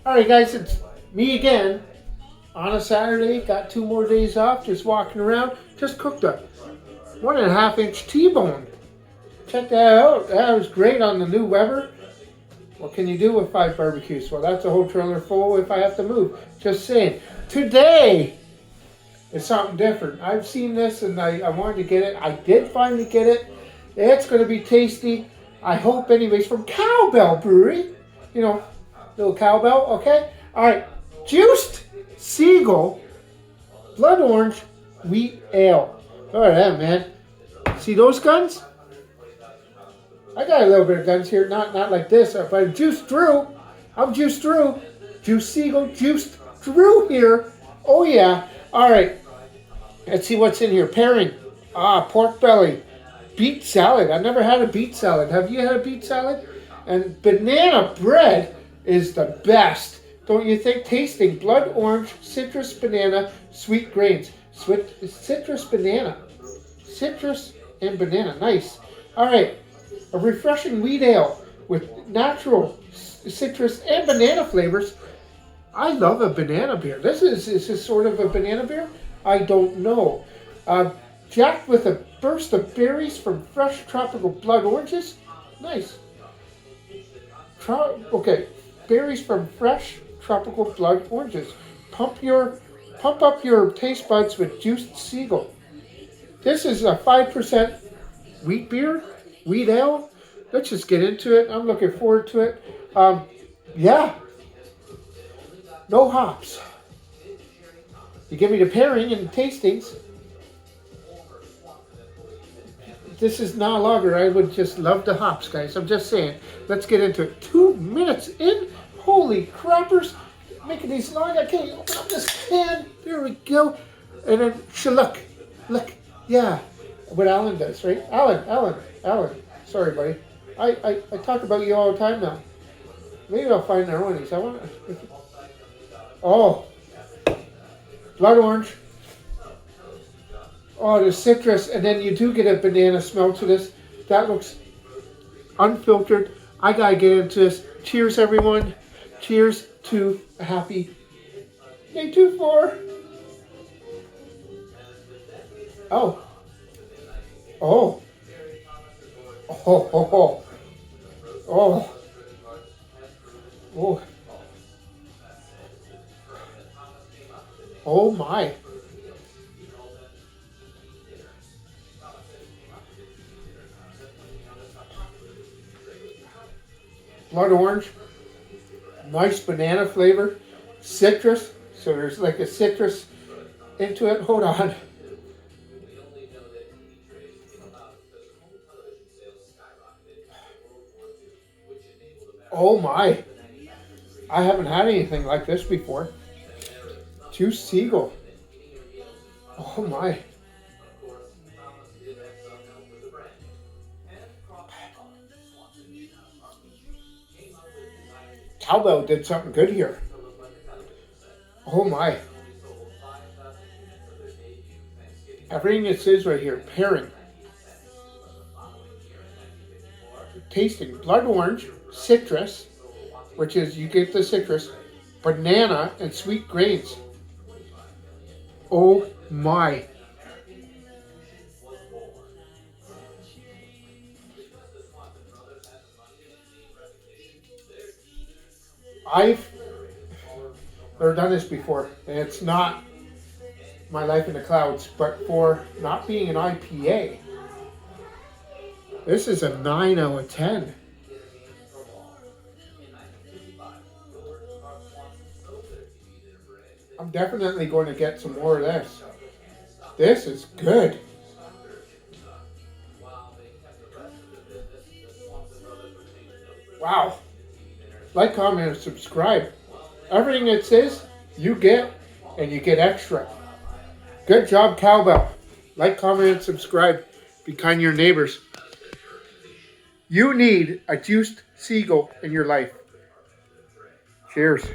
Alright guys, it's me again on a Saturday. Got 2 more days off, just walking around. Just cooked a 1.5-inch T-bone. Check that out. That was great on the new Weber. What can you do with 5 barbecues? Well, that's a whole trailer full if I have to move. Just saying. Today is something different. I've seen this and I wanted to get it. I did finally get it. It's going to be tasty. I hope anyways, from Cowbell Brewery. You know, little cowbell, okay? Alright, Juiced Seagull Blood Orange Wheat Ale. Look at that, man. See those guns? I got a little bit of guns here, not like this, but I'm juiced through. I'm juiced through. Juiced Seagull, juiced through here. Oh yeah. Alright, let's see what's in here. Pairing, pork belly, beet salad. I've never had a beet salad. Have you had a beet salad? And banana bread is the best, don't you think? Tasting blood orange, citrus, banana, sweet grains. Citrus, banana. Citrus and banana. Nice. All right. A refreshing wheat ale with natural citrus and banana flavors. I love a banana beer. Is this sort of a banana beer? I don't know. Jacked with a burst of berries from fresh tropical blood oranges. Nice. Okay. Berries from fresh tropical blood oranges. Pump up your taste buds with Juiced Seagull. This is a 5% wheat beer, wheat ale. Let's just get into it. I'm looking forward to it. Yeah. No hops. You give me the pairing and the tastings. This is not a lager. I would just love the hops, guys. I'm just saying. Let's get into it. 2 minutes in. Holy crappers. Making these long. I can't open up this can. Here we go. And then look. Yeah. What Alan does, right? Alan. Sorry, buddy. I talk about you all the time now. Maybe I'll find their one of these. Oh. Blood orange. Oh, the citrus, and then you do get a banana smell to this. That looks unfiltered. I gotta get into this. Cheers, everyone. Cheers to a happy day 2-4. Oh. Oh. Oh. Oh. Oh. Oh my. Blood orange, nice banana flavor, citrus, so there's like a citrus into it. Hold on. Oh my, I haven't had anything like this before. Juiced Seagull. Oh my. Cowbell did something good here. Oh my. Everything it says right here. Pairing. Tasting blood orange, citrus, which is you get the citrus, banana, and sweet grains. Oh my. I've never done this before, and it's not my life in the clouds, but for not being an IPA, this is a 9 out of 10. I'm definitely going to get some more of this. This is good. Wow. Like, comment, and subscribe. Everything it says, you get, and you get extra. Good job, Cowbell. Like, comment, and subscribe. Be kind to your neighbors. You need a Juiced Seagull in your life. Cheers.